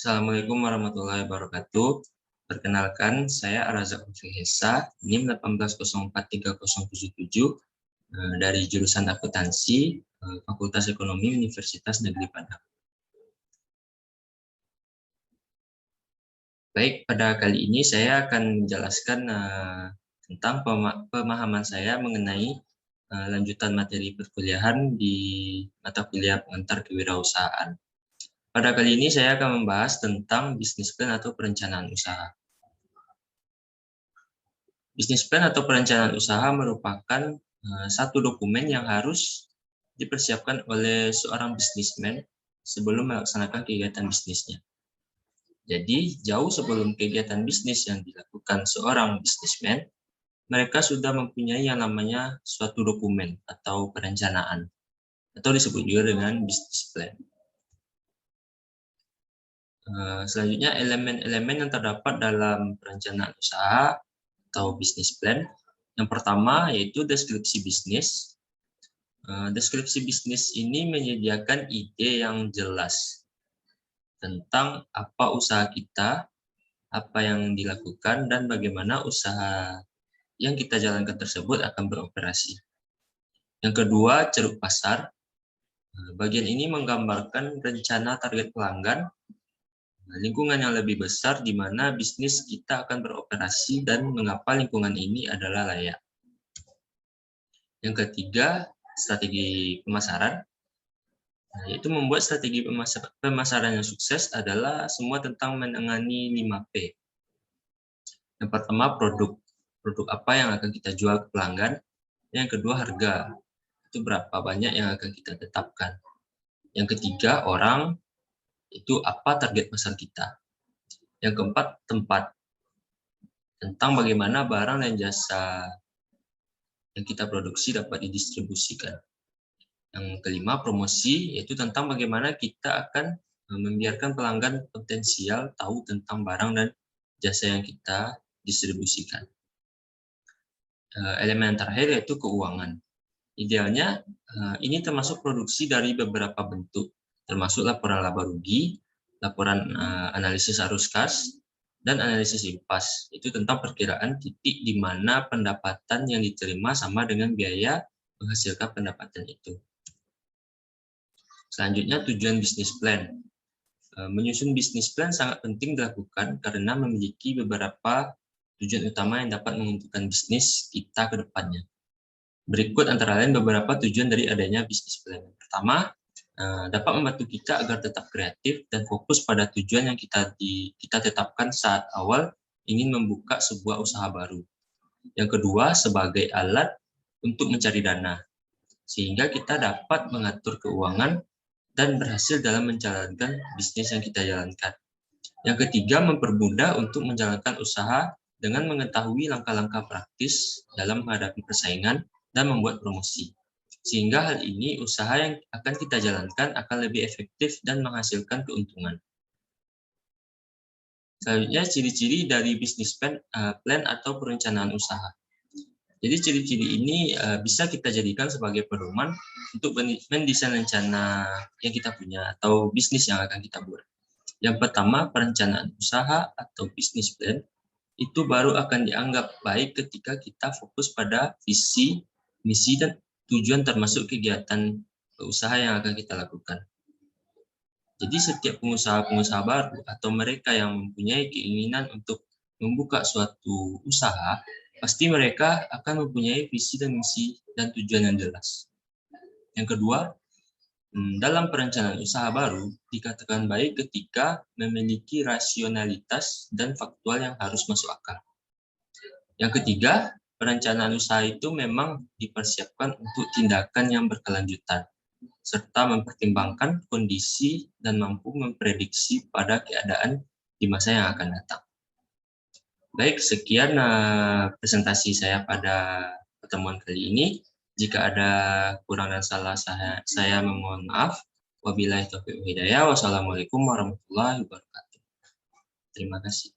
Assalamualaikum warahmatullahi wabarakatuh. Perkenalkan, saya Arazak Hesa, NIM 1804307 dari jurusan akuntansi, Fakultas Ekonomi Universitas Negeri Padang. Baik, pada kali ini saya akan menjelaskan tentang pemahaman saya mengenai lanjutan materi perkuliahan di mata kuliah pengantar kewirausahaan. Pada kali ini saya akan membahas tentang bisnis plan atau perencanaan usaha. Bisnis plan atau perencanaan usaha merupakan satu dokumen yang harus dipersiapkan oleh seorang bisnismen sebelum melaksanakan kegiatan bisnisnya. Jadi, jauh sebelum kegiatan bisnis yang dilakukan seorang bisnismen, mereka sudah mempunyai yang namanya suatu dokumen atau perencanaan, atau disebut juga dengan bisnis plan. Selanjutnya, elemen-elemen yang terdapat dalam perencanaan usaha atau bisnis plan. Yang pertama yaitu deskripsi bisnis. Deskripsi bisnis ini menyediakan ide yang jelas tentang apa usaha kita, apa yang dilakukan, dan bagaimana usaha yang kita jalankan tersebut akan beroperasi. Yang kedua, ceruk pasar. Bagian ini menggambarkan rencana target pelanggan, lingkungan yang lebih besar di mana bisnis kita akan beroperasi dan mengapa lingkungan ini adalah layak. Yang ketiga, strategi pemasaran. Yaitu membuat strategi pemasaran yang sukses adalah semua tentang menangani 5P. Yang pertama, produk. Produk apa yang akan kita jual ke pelanggan. Yang kedua, harga. Itu berapa banyak yang akan kita tetapkan. Yang ketiga, orang. Itu apa target pasar kita. Yang keempat, tempat. Tentang bagaimana barang dan jasa yang kita produksi dapat didistribusikan. Yang kelima, promosi, yaitu tentang bagaimana kita akan membiarkan pelanggan potensial tahu tentang barang dan jasa yang kita distribusikan. Elemen terakhir yaitu keuangan. Idealnya, ini termasuk produksi dari beberapa bentuk, termasuk laporan laba rugi, laporan analisis arus kas, dan analisis impas. Itu tentang perkiraan titik di mana pendapatan yang diterima sama dengan biaya menghasilkan pendapatan itu. Selanjutnya, tujuan bisnis plan. Menyusun bisnis plan sangat penting dilakukan karena memiliki beberapa tujuan utama yang dapat menentukan bisnis kita ke depannya. Berikut antara lain beberapa tujuan dari adanya bisnis plan. Pertama, dapat membantu kita agar tetap kreatif dan fokus pada tujuan yang kita tetapkan saat awal ingin membuka sebuah usaha baru. Yang kedua, sebagai alat untuk mencari dana, sehingga kita dapat mengatur keuangan dan berhasil dalam menjalankan bisnis yang kita jalankan. Yang ketiga, mempermudah untuk menjalankan usaha dengan mengetahui langkah-langkah praktis dalam menghadapi persaingan dan membuat promosi. Sehingga hal ini usaha yang akan kita jalankan akan lebih efektif dan menghasilkan keuntungan. Selanjutnya, ciri-ciri dari bisnis plan atau perencanaan usaha. Jadi ciri-ciri ini bisa kita jadikan sebagai pedoman untuk mendesain rencana yang kita punya atau bisnis yang akan kita buat. Yang pertama, perencanaan usaha atau bisnis plan itu baru akan dianggap baik ketika kita fokus pada visi, misi, dan tujuan termasuk kegiatan usaha yang akan kita lakukan. Jadi setiap pengusaha-pengusaha baru atau mereka yang mempunyai keinginan untuk membuka suatu usaha, pasti mereka akan mempunyai visi dan misi dan tujuan yang jelas. Yang kedua, dalam perencanaan usaha baru dikatakan baik ketika memiliki rasionalitas dan faktual yang harus masuk akal. Yang ketiga, perencanaan usaha itu memang dipersiapkan untuk tindakan yang berkelanjutan, serta mempertimbangkan kondisi dan mampu memprediksi pada keadaan di masa yang akan datang. Baik, sekian presentasi saya pada pertemuan kali ini. Jika ada kurang dan salah saya memohon maaf. Wabillahi taufiq wal hidayah. Wassalamualaikum warahmatullahi wabarakatuh. Terima kasih.